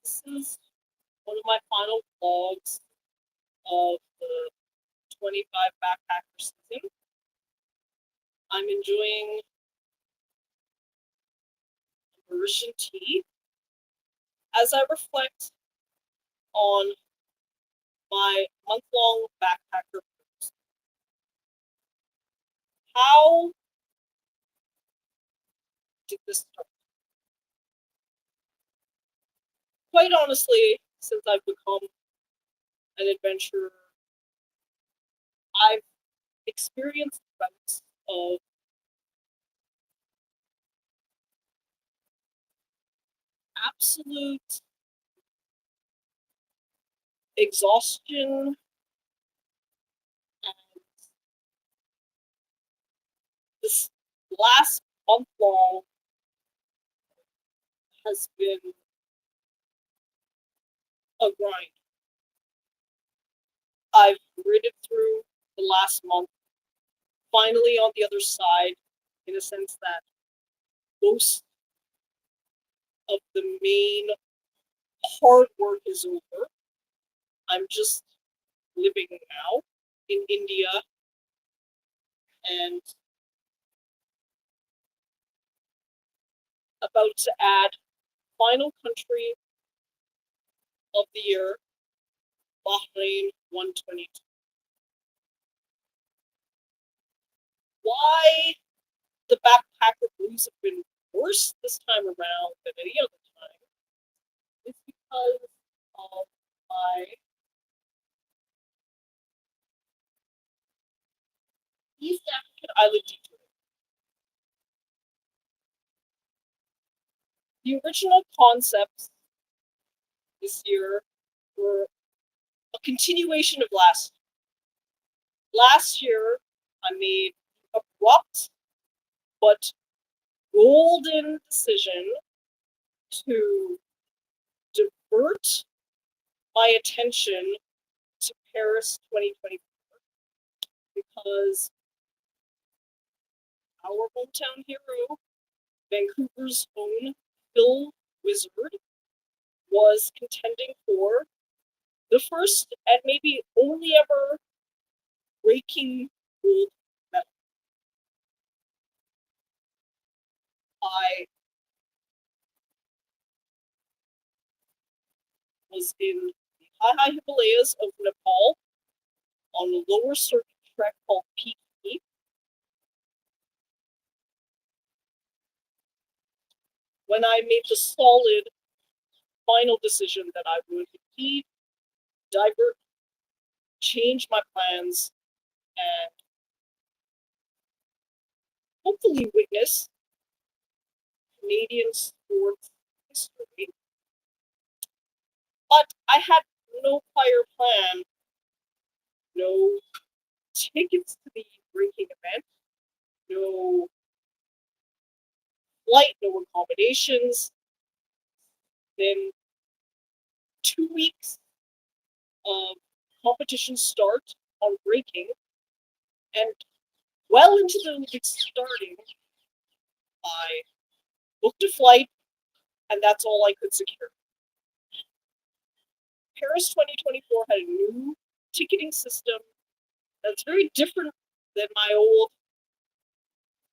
This is one of my final vlogs of the 25 backpacker season. I'm enjoying immersion tea as I reflect on my month-long backpacker cruise. How did this start? Quite honestly, since I've become an adventurer, I've experienced bouts of absolute exhaustion and this last month long has been a grind. I've gritted through the last month, finally on the other side, in a sense that most of the main hard work is over. I'm just living now in India and about to add final country of the year, Bahrain 122. Why the backpacker blues have been worse this time around than any other time is because of my East African island detour. The original concepts this year were a continuation of last year. Last year, I made an abrupt but golden decision to divert my attention to Paris 2024 because our hometown hero, Vancouver's own Phil Wizard, was contending for the first and maybe only ever breaking gold medal. I was in the high Himalayas of Nepal on a lower circuit trek called Peak Heat when I made the solid final decision that I would indeed divert, change my plans, and hopefully witness Canadian sports history. But I had no prior plan, no tickets to the breaking event, no flight, no accommodations. Then 2 weeks of competition start on breaking, and well into the Olympics starting, I booked a flight, and that's all I could secure. Paris 2024 had a new ticketing system that's very different than my old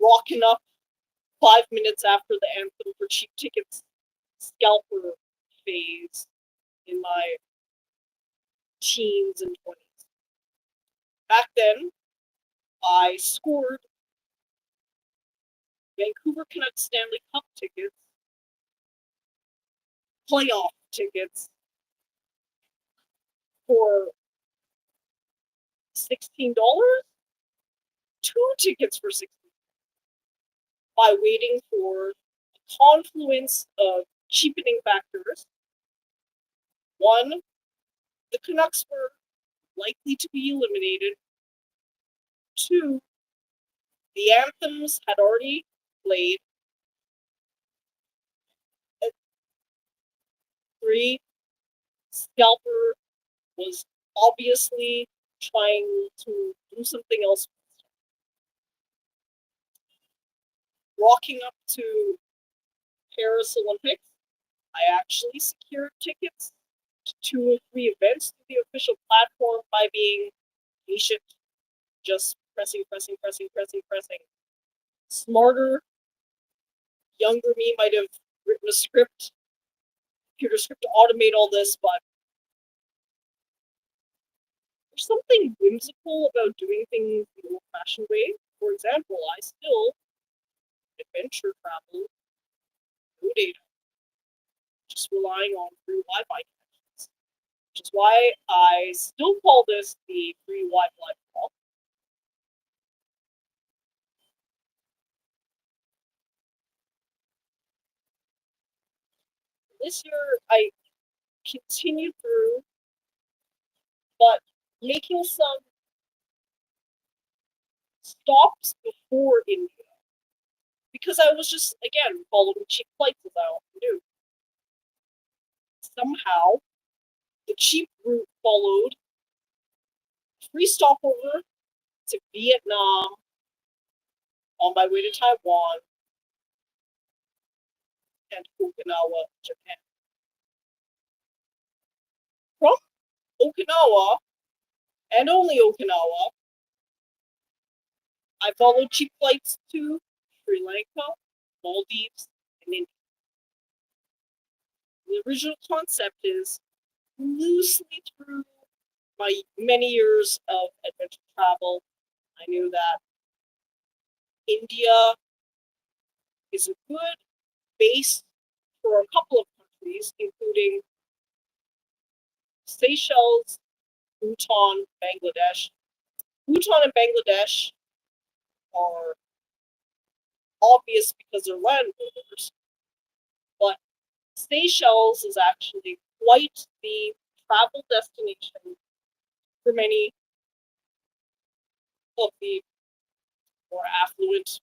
rocking up 5 minutes after the anthem for cheap tickets scalper phase in my teens and 20s. Back then, I scored Vancouver Canucks Stanley Cup tickets, playoff tickets for $16, 2 tickets for $16 by waiting for a confluence of cheapening factors. One, the Canucks were likely to be eliminated. Two, the anthems had already played. And three, Scalper was obviously trying to do something else. Walking up to Paris Olympics, I actually secured tickets to 2 or 3 events through the official platform by being patient, just pressing. Smarter, younger me might have written a script, computer script to automate all this, but there's something whimsical about doing things the old-fashioned way. For example, I still adventure travel, no data, just relying on free Wi-Fi connections, which is why I still call this the free Wi-Fi call. This year, I continued through, but making some stops before India because I was just again following cheap flights as I often do. Somehow, the cheap route followed free stopover to Vietnam on my way to Taiwan and Okinawa, Japan. From Okinawa and only Okinawa, I followed cheap flights to Sri Lanka, Maldives, and India. The original concept is loosely through my many years of adventure travel, I knew that India is a good base for a couple of countries, including Seychelles, Bhutan, Bangladesh. Bhutan and Bangladesh are obvious because they're land borders, but Seychelles is actually quite the travel destination for many of the more affluent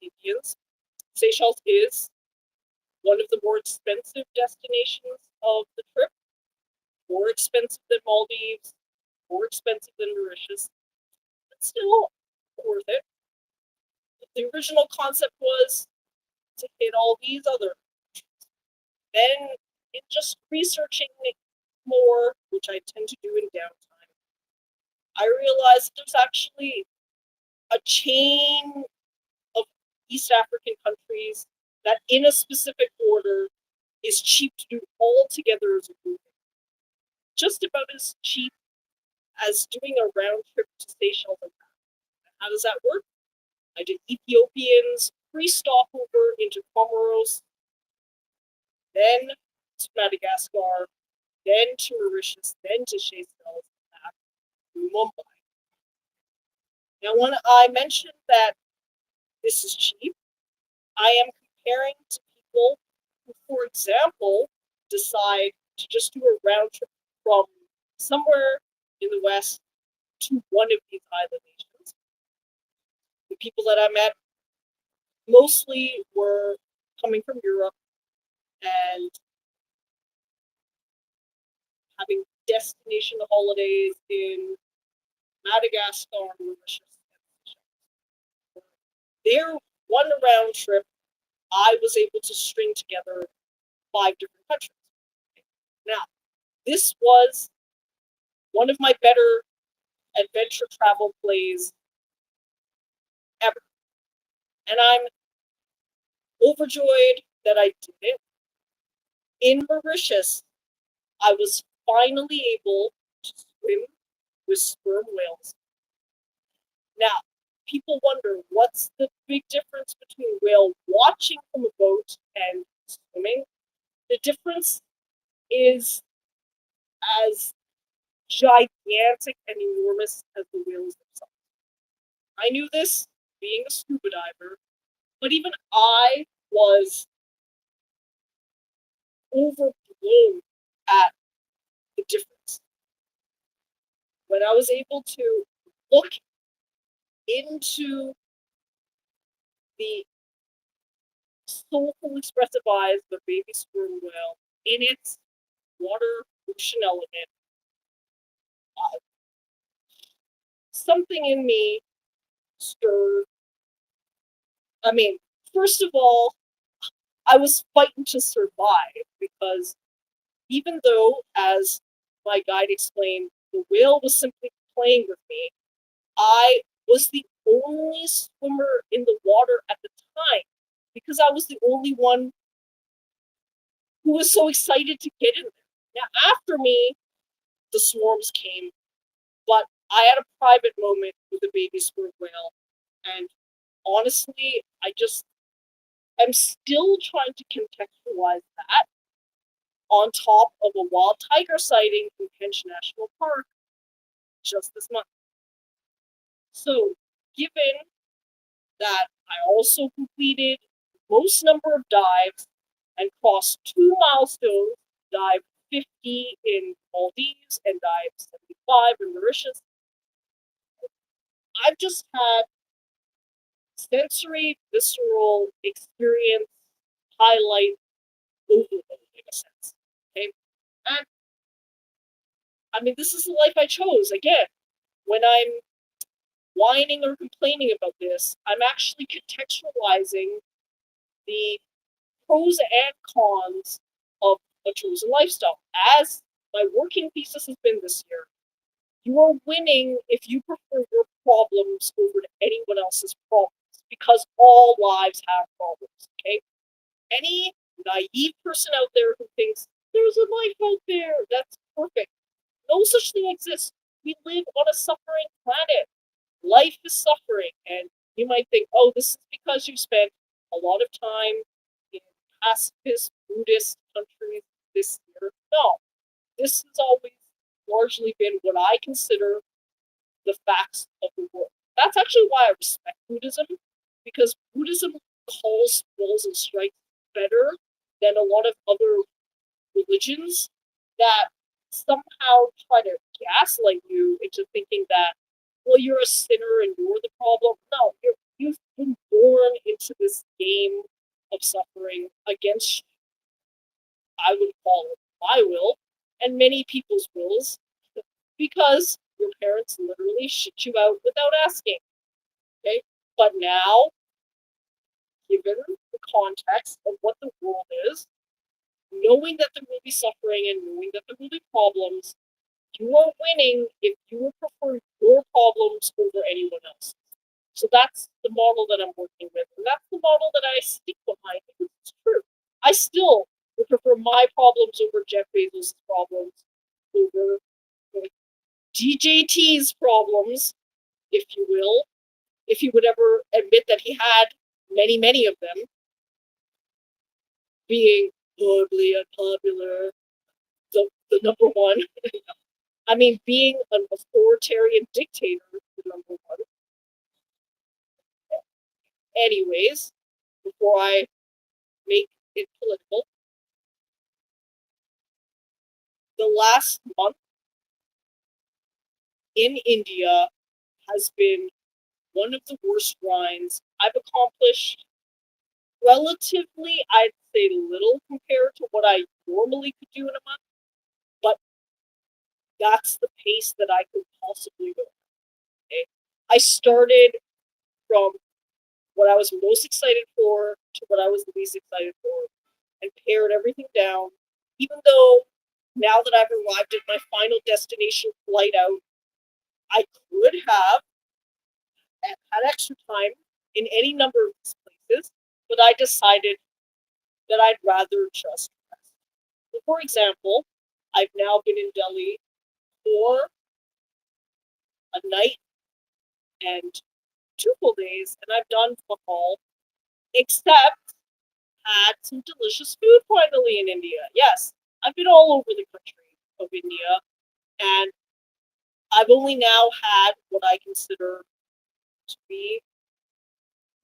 Indians. Seychelles is one of the more expensive destinations of the trip, more expensive than Maldives, more expensive than Mauritius, but still worth it. The original concept was to hit all these other countries. Then, in just researching it more, which I tend to do in downtime, I realized there's actually a chain of East African countries that, in a specific order, is cheap to do all together as a group. Just about as cheap as doing a round trip to Seychelles and back. How does that work? I did Ethiopians, free stopover into Comoros, then to Madagascar, then to Mauritius, then to Seychelles, back to Mumbai. Now, when I mentioned that this is cheap, I am comparing to people who, for example, decide to just do a round trip from somewhere in the West to one of these island nations. The people that I met mostly were coming from Europe and having destination holidays in Madagascar, Mauritius, and their one round trip, I was able to string together 5 different countries. Now, this was one of my better adventure travel plays ever. And I'm overjoyed that I did it. In Mauritius, I was finally able to swim with sperm whales. Now, people wonder what's the big difference between whale watching from a boat and swimming? The difference is as gigantic and enormous as the whales themselves. I knew this being a scuba diver, but even I was overblown at the difference. When I was able to look into the soulful, expressive eyes of a baby sperm whale in its water ocean element, uh, something in me stirred. I mean, first of all, I was fighting to survive because even though, as my guide explained, the whale was simply playing with me, I was the only swimmer in the water at the time because I was the only one who was so excited to get in there. Now, after me, the swarms came, but I had a private moment with a baby sperm whale, and honestly, I'm still trying to contextualize that on top of a wild tiger sighting in Penn National Park just this month. So, given that I also completed most number of dives and crossed 2 milestones, dive 50 in Maldives and dive 75 in Mauritius, I've just had sensory, visceral experience highlight overload in a sense. Okay. And I mean, this is the life I chose. Again, when I'm whining or complaining about this, I'm actually contextualizing the pros and cons of a chosen lifestyle. As my working thesis has been this year, you are winning if you prefer your problems over to anyone else's problems because all lives have problems, okay? Any naive person out there who thinks there's a life out there, that's perfect. No such thing exists. We live on a suffering planet. Life is suffering, and you might think, oh, this is because you spent a lot of time in pacifist Buddhist countries this year. No, this has always largely been what I consider the facts of the world. That's actually why I respect Buddhism, because Buddhism calls balls and strikes better than a lot of other religions that somehow try to gaslight you into thinking that, well, you're a sinner and you're the problem. No, you've been born into this game of suffering against, I would call it, my will and many people's wills because your parents literally shit you out without asking. Okay? But now, given the context of what the world is, knowing that there will be suffering and knowing that there will be problems, you are winning if you prefer your problems over anyone else. So that's the model that I'm working with, and that's the model that I stick behind because it's true. I still would prefer my problems over Jeff Bezos' problems, over DJT's problems, if you will, if he would ever admit that he had many, many of them, being horribly unpopular, the number one. I mean, being an authoritarian dictator is the number one. Anyways, before I make it political, the last month in India has been one of the worst grinds I've accomplished. Relatively, I'd say little compared to what I normally could do in a month, but that's the pace that I could possibly go. Okay? I started from what I was most excited for to what I was the least excited for and pared everything down. Even though now that I've arrived at my final destination flight out, I could have had extra time in any number of these places, but I decided that I'd rather just rest. So for example, I've now been in Delhi for a night and 2 full days, and I've done fuck all except had some delicious food finally in India. Yes, I've been all over the country of India, and I've only now had what I consider to be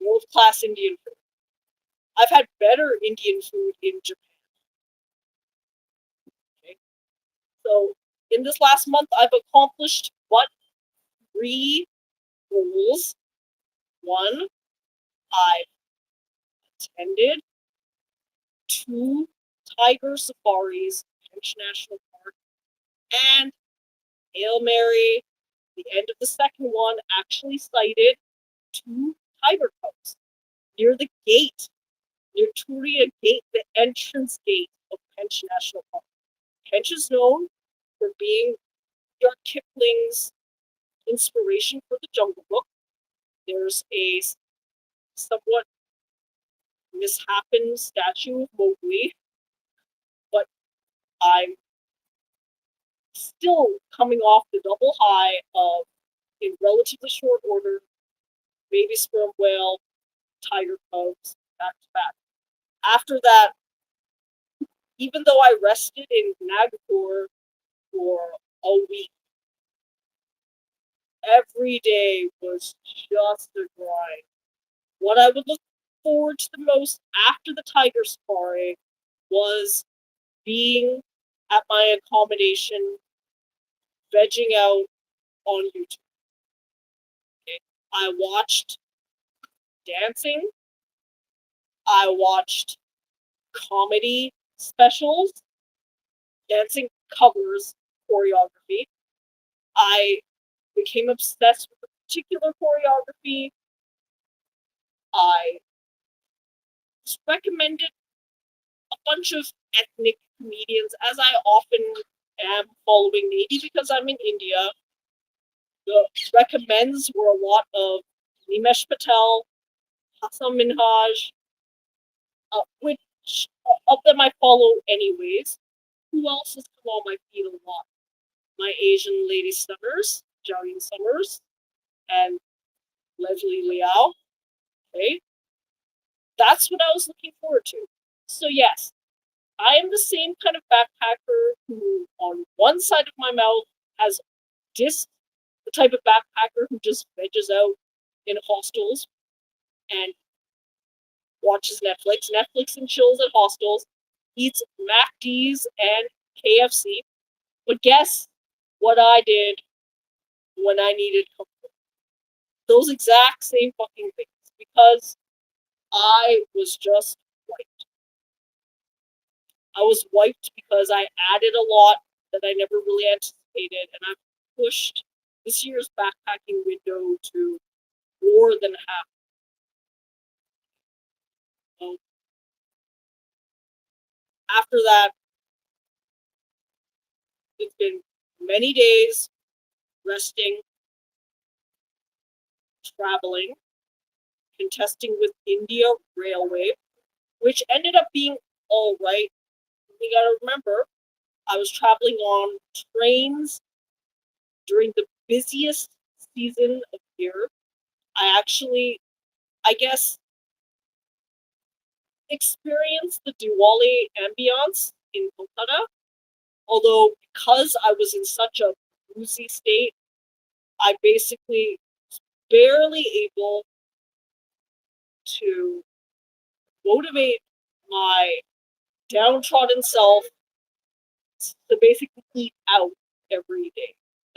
world class Indian food. I've had better Indian food in Japan. Okay? So in this last month, I've accomplished what 3 goals. One, I've attended 2 tiger safaris, Pench National Park, and Hail Mary, the end of the second one, actually sighted 2 tiger cubs near the gate, near Turia Gate, the entrance gate of Pench National Park. Pench is known for being Rudyard Kipling's inspiration for the Jungle Book. There's a somewhat misshapen statue of Mowgli, but I'm still coming off the double high of, in relatively short order, baby sperm whale, tiger cubs, back to back. After that, even though I rested in Nagpur for a week, every day was just a grind. What I would look forward to the most after the tiger safari was being at my accommodation, vegging out on YouTube. Okay? I watched dancing, I watched comedy specials, dancing covers, choreography. I became obsessed with a particular choreography. I recommended a bunch of ethnic comedians, as I often am following Nady because I'm in India. The recommends were a lot of Nimesh Patel, Hassan Minhaj, which of them I follow anyways. Who else has come on my feed a lot? My Asian Lady Summers, Jolene Summers, and Leslie Liao. Okay, that's what I was looking forward to. So yes, I am the same kind of backpacker who, on one side of my mouth, has dissed the type of backpacker who just veges out in hostels and watches Netflix and chills at hostels, eats MacD's and KFC. But guess what I did when I needed comfort? Those exact same fucking things. Because I was just wiped. I was wiped because I added a lot that I never really anticipated, and I've pushed this year's backpacking window to more than half. So after that, it's been many days resting, traveling, contesting with India Railway, which ended up being all right. You gotta remember, I was traveling on trains during the busiest season of year. I actually, I guess, experienced the Diwali ambiance in Kolkata. Although, because I was in such a woozy state, I basically barely able to motivate my downtrodden self to basically eat out every day.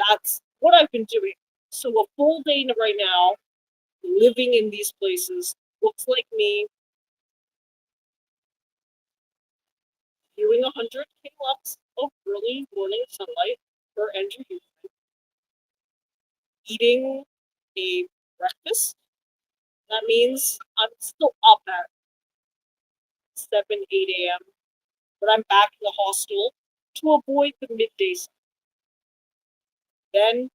That's what I've been doing. So a full day right now, living in these places, looks like me viewing 100K lux of early morning sunlight for Andrew Houston, eating a breakfast. That means I'm still up at 7, 8 a.m., but I'm back in the hostel to avoid the midday sun. Then,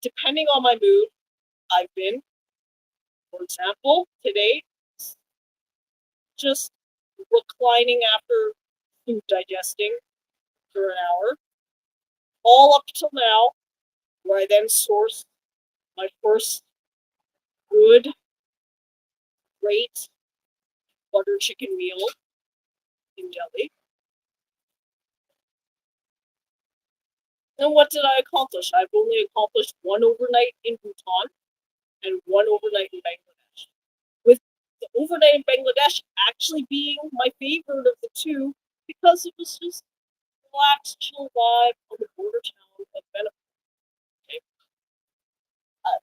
depending on my mood, I've been, for example, today, just reclining after food digesting for an hour, all up till now, where I then source my first good, great butter chicken meal in Delhi. And what did I accomplish? I've only accomplished one overnight in Bhutan and one overnight in Bangladesh. With the overnight in Bangladesh actually being my favorite of the two because it was just relaxed, chill vibe on the border town of Benapur. Okay? Uh,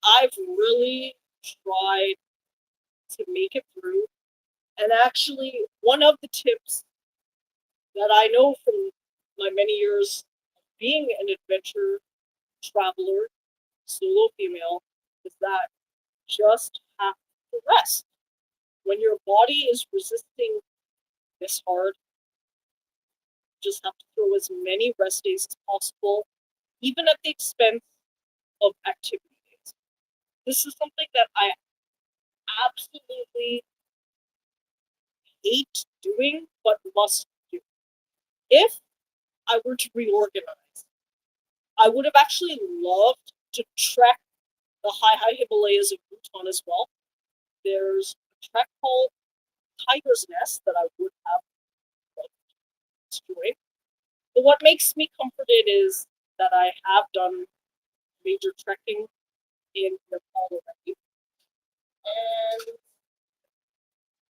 I've really tried to make it through. And actually, one of the tips that I know from my many years of being an adventure traveler, solo female, is that just have to rest. when your body is resisting this hard, you just have to throw as many rest days as possible, even at the expense of activity days. This is something that I absolutely hate doing, but must do. If I were to reorganize, I would have actually loved to trek the high Himalayas of Bhutan as well. There's a trek called Tiger's Nest that I would have loved to join. But what makes me comforted is that I have done major trekking in Nepal already. And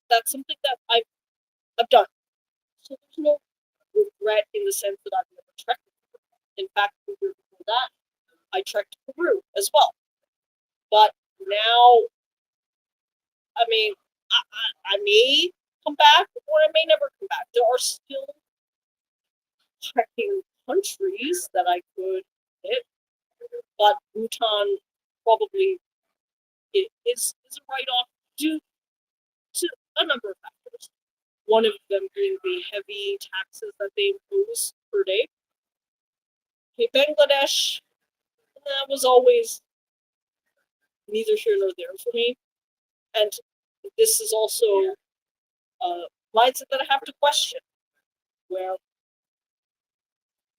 that's something that I've done. So there's no regret in the sense that I've never trekked before. In fact, the year before that, I trekked Peru as well. But now, I mean, I may come back or I may never come back. There are still trekking countries that I could hit, but Bhutan probably is a write-off due to a number of factors. One of them being the heavy taxes that they impose per day. Okay, Bangladesh, that was always neither here nor there for me. And this is also a mindset that I have to question, where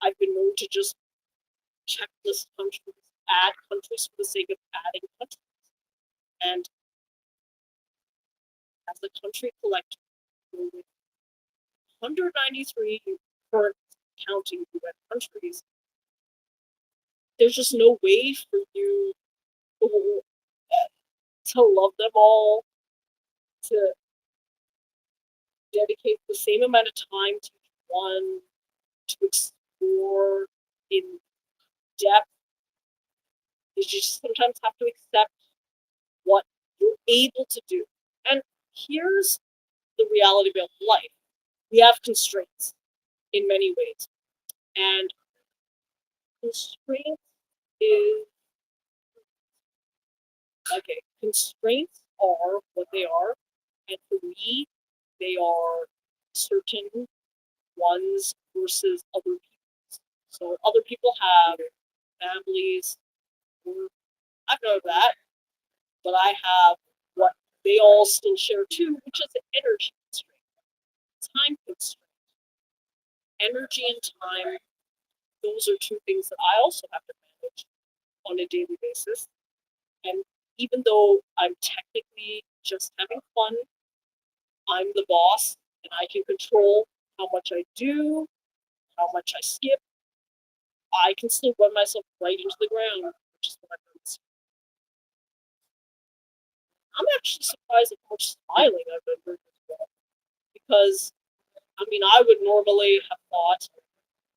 I've been known to just checklist countries, add countries for the sake of adding countries. And as a country collector, with 193 current counting UN countries, there's just no way for you to love them all, to dedicate the same amount of time to each one, to explore in depth. You just sometimes have to accept what you're able to do. And here's the reality about life. We have constraints in many ways. And constraints is constraints are what they are. And for me, they are certain ones versus other people. So other people have families, work. I know that, but I have what they all still share too, which is an energy constraint, time constraint. Energy and time, those are two things that I also have to manage on a daily basis. And even though I'm technically just having fun, I'm the boss and I can control how much I do, how much I skip. I can still run myself right into the ground, which is what I'm doing. I'm actually surprised at how much smiling I've been doing as well. Because, I mean, I would normally have thought,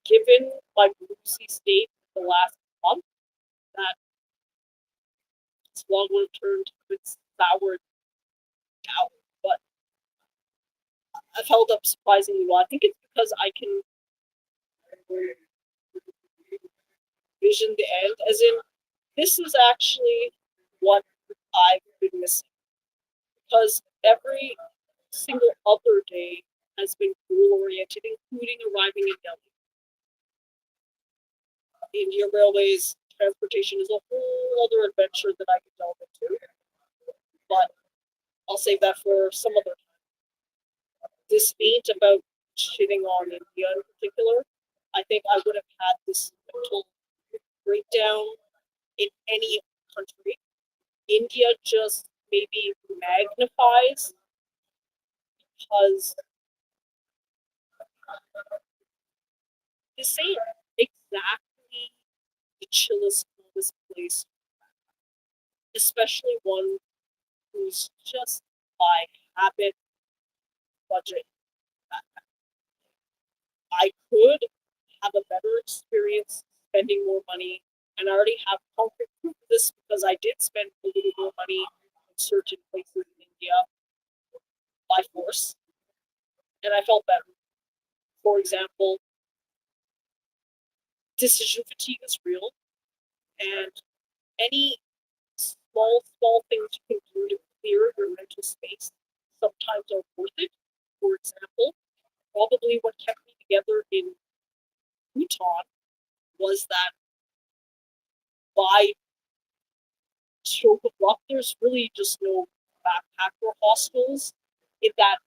given my bluesy state the last month, that this vlog would have turned a bit soured down. But I've held up surprisingly well. I think it's because I can vision the end, as in, this is actually what I've been missing. Because every single other day has been goal oriented, including arriving in Delhi. Indian Railways transportation is a whole other adventure that I could delve into, but I'll save that for some other time. This ain't about shitting on India in particular. I think I would have had this mental breakdown in any country. India just maybe magnifies because this ain't exactly the chillest, coolest place, especially one who's just by habit budget. I could have a better experience spending more money, and I already have concrete proof of this because I did spend a little more money in certain places in India by force, and I felt better. For example, decision fatigue is real, and any small things you can do to clear your mental space sometimes are worth it. For example, probably what kept me together in Bhutan was that by stroke of luck, there's really just no backpacker hostels in that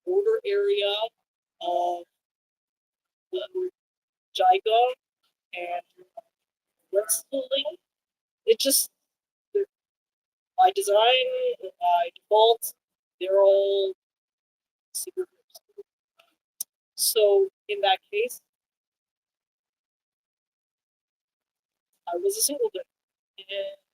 border area of the Jaiga and Wrestling. It just by design, by default, they're all secret groups. So in that case, I was a singleton. And